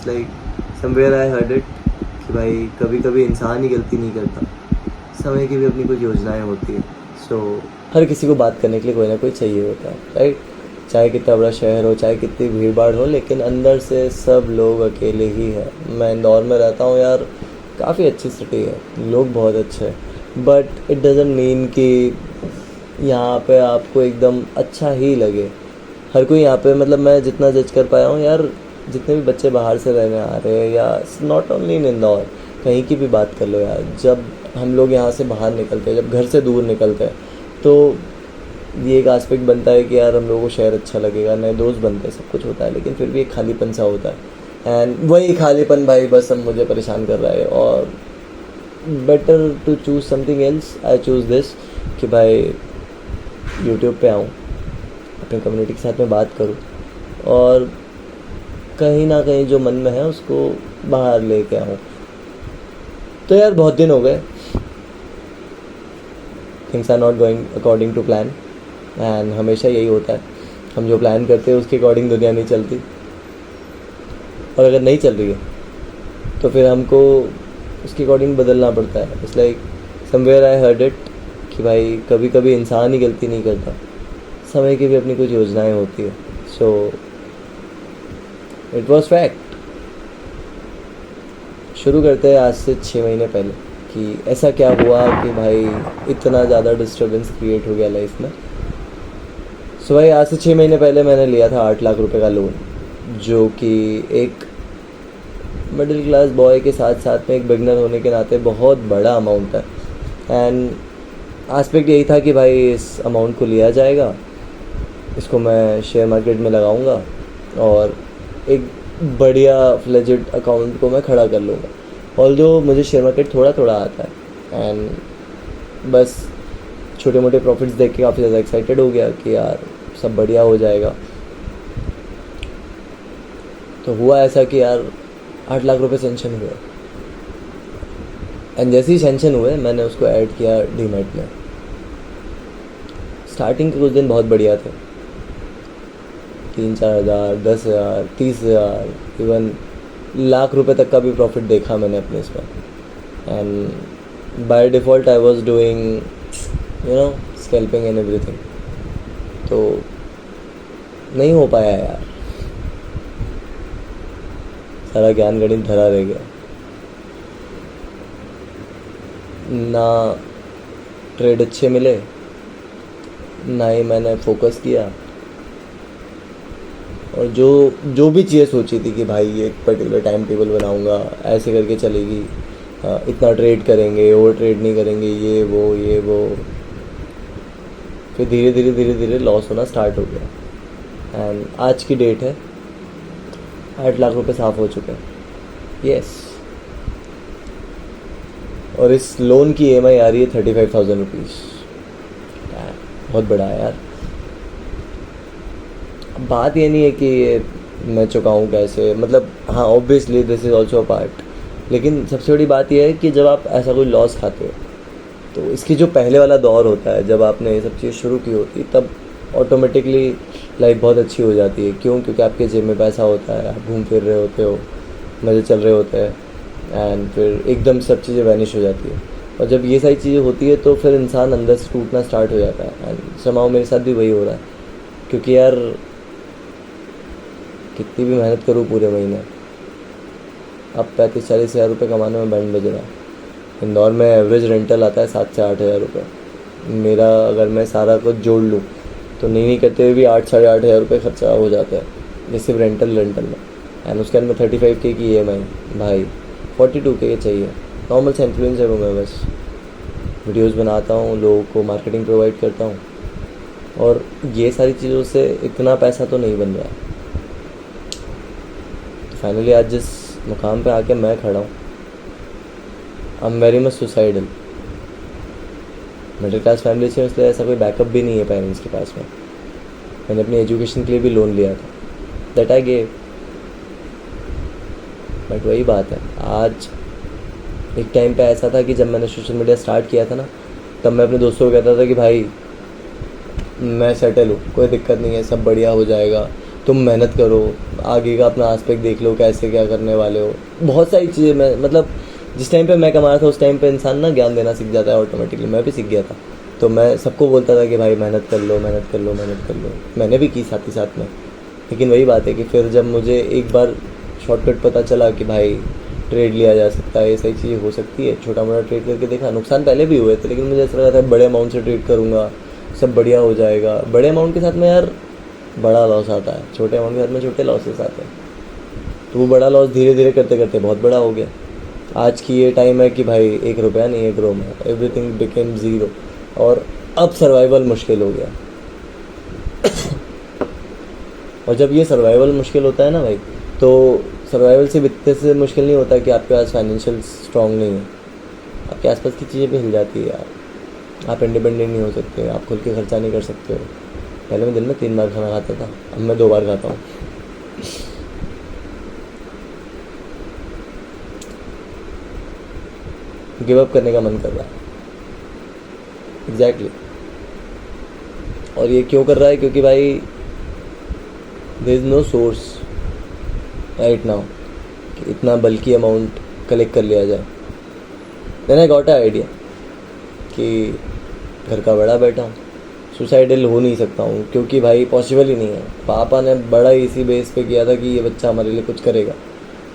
It's like somewhere I heard it कि भाई कभी कभी इंसान ही गलती नहीं करता, समय की भी अपनी कुछ योजनाएं होती है। सो हर किसी को बात करने के लिए कोई ना कोई चाहिए होता है, राइट। चाहे कितना बड़ा शहर हो, चाहे कितनी भीड़ भाड़ हो, लेकिन अंदर से सब लोग अकेले ही हैं। मैं इंदौर में रहता हूँ यार, काफ़ी अच्छी सिटी है, लोग बहुत अच्छे हैं, बट इट डज़ंट मीन कि यहाँ पे आपको एकदम अच्छा ही लगे। हर कोई यहाँ पे, मतलब मैं जितना जज कर पाया हूँ यार, जितने भी बच्चे बाहर से रहने आ रहे हैं, या नॉट ओनली इन इंदौर, कहीं की भी बात कर लो यार, जब हम लोग यहाँ से बाहर निकलते हैं, जब घर से दूर निकलते हैं, तो ये एक आस्पेक्ट बनता है कि यार हम लोगों को शहर अच्छा लगेगा, नए दोस्त बनते हैं, सब कुछ होता है, लेकिन फिर भी एक खालीपन सा होता है। एंड वही खालीपन भाई बस अब मुझे परेशान कर रहा है, और better to choose something else. I choose this कि भाई यूट्यूब पे आऊँ, अपने कम्युनिटी के साथ में बात करूँ, और कहीं ना कहीं जो मन में है उसको बाहर लेके आऊँ। तो यार बहुत दिन हो गए, things are not going according to plan, and हमेशा यही होता है, हम जो प्लान करते हैं उसके अकॉर्डिंग दुनिया नहीं चलती, और अगर नहीं चल रही है तो फिर हमको उसके अकॉर्डिंग बदलना पड़ता है। It's like somewhere I heard it कि भाई कभी कभी इंसान ही गलती नहीं करता, समय की भी अपनी कुछ योजनाएं होती है। So it was fact. शुरू करते हैं आज से 6 महीने पहले कि ऐसा क्या हुआ कि भाई इतना ज़्यादा डिस्टर्बेंस क्रिएट हो गया लाइफ में। सो भाई आज से 6 महीने पहले मैंने लिया था 8 लाख रुपए का लोन, जो कि एक मिडिल क्लास बॉय के साथ साथ में एक बिगनर होने के नाते बहुत बड़ा अमाउंट है। एंड आस्पेक्ट यही था कि भाई इस अमाउंट को लिया जाएगा, इसको मैं शेयर मार्केट में लगाऊंगा, और एक बढ़िया फ्लेजेड अकाउंट को मैं खड़ा कर लूँगा। ऑल्दो मुझे शेयर मार्केट थोड़ा थोड़ा आता है, एंड बस छोटे मोटे प्रॉफिट्स देख के काफ़ी ज़्यादा एक्साइटेड हो गया कि यार सब बढ़िया हो जाएगा। तो हुआ ऐसा कि यार 8 लाख रुपए सेंक्शन हुए, एंड जैसे ही सेंक्शन हुए मैंने उसको ऐड किया डीमैट में। स्टार्टिंग के कुछ दिन बहुत बढ़िया थे, 3-4 हज़ार, 10,000, 30,000, इवन लाख रुपए तक का भी प्रॉफिट देखा मैंने अपने इसमें। And by default I was doing scalping and everything, तो नहीं हो पाया यार, सारा ज्ञान गणित धरा रह गया, ना ट्रेड अच्छे मिले, ना ही मैंने फोकस किया, और जो भी चीज़ें सोची थी कि भाई एक पर्टिकुलर टाइम टेबल बनाऊंगा, ऐसे करके चलेगी, इतना ट्रेड करेंगे, ओवर ट्रेड नहीं करेंगे, ये वो, फिर धीरे धीरे लॉस होना स्टार्ट हो गया। एंड आज की डेट है 8 लाख रुपए साफ हो चुके हैं, यस। और इस लोन की EMI आ रही है 35,000 रुपीज़, बहुत बड़ा है यार। बात ये नहीं है कि ये मैं चुकाऊँ कैसे, मतलब हाँ obviously this is also a part, लेकिन सबसे बड़ी बात यह है कि जब आप ऐसा कोई लॉस खाते हो, तो इसकी जो पहले वाला दौर होता है, जब आपने ये सब चीज़ शुरू की होती, तब ऑटोमेटिकली लाइफ बहुत अच्छी हो जाती है। क्यों? क्योंकि आपके जेब में पैसा होता है, आप घूम फिर रहे होते हो, मज़े चल रहे होते हैं, एंड फिर एकदम सब चीज़ें वैनिश हो जाती है। और जब ये सारी चीज़ें होती है तो फिर इंसान अंदर से टूटना स्टार्ट हो जाता है। एंड समाओ मेरे साथ भी वही हो रहा है, क्योंकि यार कितनी भी मेहनत करूँ पूरे महीने, अब 35-40 हज़ार रुपये कमाने में बैंड बज रहा है। इंदौर में एवरेज रेंटल आता है 7 से 8 हज़ार रुपये। मेरा अगर मैं सारा कुछ जोड़ लूँ तो नहीं करते हुए भी 8-8.5 हज़ार रुपये खर्चा हो जाता है, ये सिर्फ रेंटल में। एंड उसके अंदर 35K की EMI, भाई 42K चाहिए। नॉर्मल से इन्फ्लुएंसर हूँ मैं, बस वीडियोस बनाता हूँ, लोगों को मार्केटिंग प्रोवाइड करता हूँ, और ये सारी चीज़ों से इतना पैसा तो नहीं बन रहा है। फाइनली आज जिस मुकाम पे आके मैं खड़ा हूँ, I am very much suicidal. Middle class family से, इसलिए ऐसा कोई बैकअप भी नहीं है पेरेंट्स के पास में। मैंने अपनी एजुकेशन के लिए भी लोन लिया था, दैट आई गेव। बट वही बात है, आज एक टाइम पे ऐसा था कि जब मैंने सोशल मीडिया स्टार्ट किया था ना, तब मैं अपने दोस्तों को कहता था कि भाई मैं सेटल हूँ, कोई दिक्कत नहीं है, सब बढ़िया हो जाएगा, तुम मेहनत करो, आगे का अपना आस्पेक्ट देख लो, कैसे क्या करने वाले हो, बहुत सारी चीज़ें। मैं मतलब जिस टाइम पे मैं कमा रहा था उस टाइम पे इंसान ना ज्ञान देना सीख जाता है ऑटोमेटिकली। मैं भी सीख गया था, तो मैं सबको बोलता था कि भाई मेहनत कर लो, मेहनत कर लो, मेहनत कर लो। मैंने भी की साथ ही साथ में। लेकिन वही बात है कि फिर जब मुझे एक बार शॉर्टकट पता चला कि भाई ट्रेड लिया जा सकता है, ये सही चीज़ हो सकती है, छोटा मोटा ट्रेड करके देखा। नुकसान पहले भी हुए थे, लेकिन मुझे ऐसा लगा था बड़े अमाउंट से ट्रेड करूँगा, सब बढ़िया हो जाएगा। बड़े अमाउंट के साथ में यार बड़ा लॉस आता है, छोटे अमाउंट के साथ में छोटे लॉसेस आते हैं। तो वो बड़ा लॉस धीरे धीरे करते करते बहुत बड़ा हो गया। आज की ये टाइम है कि भाई 1 रुपया नहीं, 1 रोम है, एवरीथिंग बिकेम ज़ीरो। और अब सर्वाइवल मुश्किल हो गया। और जब ये सर्वाइवल मुश्किल होता है ना भाई, तो सर्वाइवल सिर्फ इतने से मुश्किल नहीं होता कि आपके पास फाइनेंशियल स्ट्रॉन्ग नहीं है, आपके आसपास की चीज़ें भी हिल जाती है यार। आप इंडिपेंडेंट नहीं हो सकते, आप खुल के खर्चा नहीं कर सकते हो। पहले मैं दिन में 3 बार खाना खाता था, अब मैं 2 बार खाता हूँ। गिव अप करने का मन कर रहा है, एग्जैक्टली। और ये क्यों कर रहा है? क्योंकि भाई there is no source right now कि इतना बल्कि अमाउंट कलेक्ट कर लिया जाए। Then I got a idea कि घर का बड़ा बैठा हूँ, सुसाइडल हो नहीं सकता हूँ, क्योंकि भाई पॉसिबल ही नहीं है। पापा ने बड़ा इसी बेस पे किया था कि ये बच्चा हमारे लिए कुछ करेगा।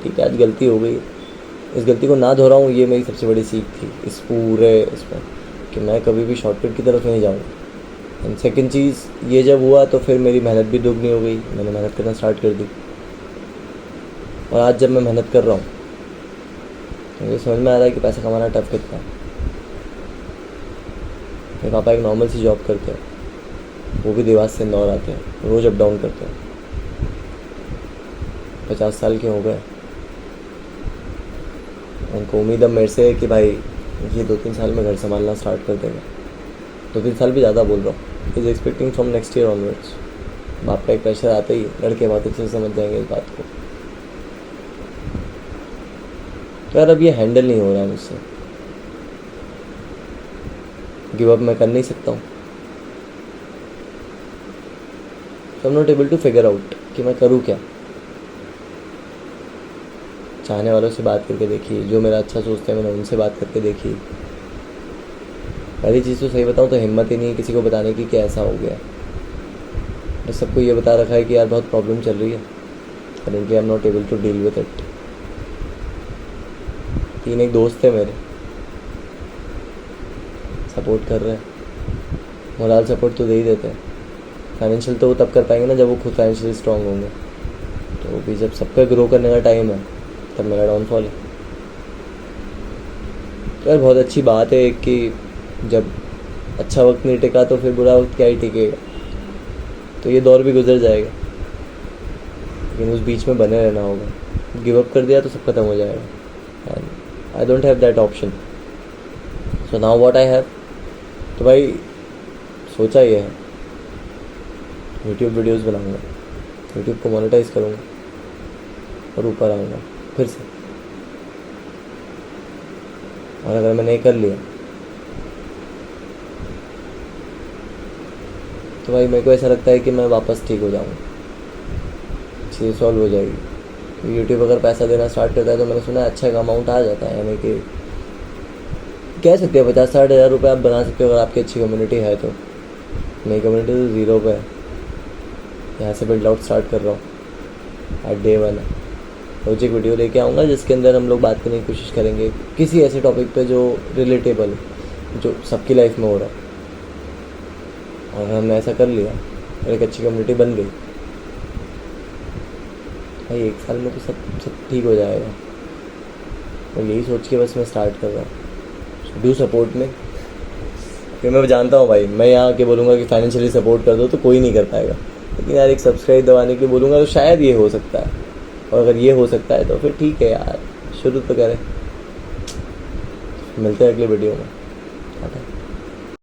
ठीक है, आज गलती हो गई, इस गलती को ना दोहराऊँ, ये मेरी सबसे बड़ी सीख थी इस पूरे इसमें, कि मैं कभी भी शॉर्टकट की तरफ नहीं जाऊँगा। एंड सेकेंड चीज़, ये जब हुआ तो फिर मेरी मेहनत भी दुगनी हो गई, मैंने मेहनत करना स्टार्ट कर दी। और आज जब मैं मेहनत कर रहा हूँ तो मुझे समझ में आ रहा है कि पैसा कमाना टफ कितना है। मेरे पापा एक नॉर्मल सी जॉब करते हैं, वो भी देवास से इंदौर आते हैं, रोज़ अप डाउन करते हैं। 50 साल के हो गए। उनको उम्मीद अब मेरे से है कि भाई ये 2-3 साल में घर संभालना स्टार्ट कर देगा। 2-3 साल भी ज़्यादा बोल रहा हूँ। Is expecting from next year onwards. बाप का एक प्रेशर आते ही लड़के बहुत अच्छे से समझ जाएंगे इस बात को। तो यार अब ये हैंडल नहीं हो रहा है मुझसे। गिव अप मैं कर नहीं सकता हूँ। I am not able to figure out कि मैं करूँ क्या। चाहने वालों से बात करके देखी, जो मेरा अच्छा सोचते हैं मैंने उनसे बात करके देखी। पहली चीज़ तो सही बताऊँ तो हिम्मत ही नहीं है किसी को बताने की कि ऐसा हो गया। बस सबको ये बता रखा है कि यार बहुत प्रॉब्लम चल रही है, currently I am not able to deal with it. 3 एक दोस्त थे मेरे, सपोर्ट कर रहे हैं, मोरल सपोर्ट तो दे ही देते हैं। फाइनेंशियल तो वो तब कर पाएंगे ना जब वो खुद फाइनेंशियली स्ट्रॉन्ग होंगे। तो भी जब सबका ग्रो करने का टाइम है तब मेरा डाउनफॉल है। तो यार बहुत अच्छी बात है कि जब अच्छा वक्त नहीं टिका तो फिर बुरा वक्त क्या ही टिकेगा। तो ये दौर भी गुजर जाएगा, लेकिन उस बीच में बने रहना होगा। गिव अप कर दिया तो सब खत्म हो जाएगा। And I don't have that option. So now what I have, तो भाई सोचा ये है यूट्यूब वीडियोस बनाऊंगा, यूट्यूब को मोनेटाइज करूँगा और ऊपर आऊँगा फिर से। और अगर मैंने कर लिया तो भाई मेरे को ऐसा लगता है कि मैं वापस ठीक हो जाऊँगा, चीज़ सॉल्व हो जाएगी। यूट्यूब अगर पैसा देना स्टार्ट करता है तो मैंने सुना है अच्छा का अमाउंट आ जाता है, यानी कि कह सकते हैं 50-60 हज़ार रुपये आप बना सकते हो अगर आपकी अच्छी कम्युनिटी है तो। मेरी कम्युनिटी तो 0 पे है, यहाँ से बिल्ड आउट स्टार्ट कर रहा हूँ। आज डे 1 है। रोज एक वीडियो लेके आऊँगा जिसके अंदर हम लोग बात करने की कोशिश करेंगे किसी ऐसे टॉपिक पे जो रिलेटेबल है, जो सबकी लाइफ में हो रहा है। और हमने ऐसा कर लिया और एक अच्छी कम्युनिटी बन गई भाई, 1 साल में तो सब ठीक हो जाएगा। और यही सोच के बस मैं स्टार्ट कर रहा हूँ। डू सपोर्ट में, फिर मैं जानता हूँ भाई मैं यहाँ आके बोलूँगा कि फाइनेंशियली सपोर्ट कर दो तो कोई नहीं कर पाएगा, लेकिन यार एक सब्सक्राइब दबाने के लिए बोलूँगा तो शायद ये हो सकता है। और अगर ये हो सकता है तो फिर ठीक है यार, शुरू तो करें। मिलते हैं अगले वीडियो में।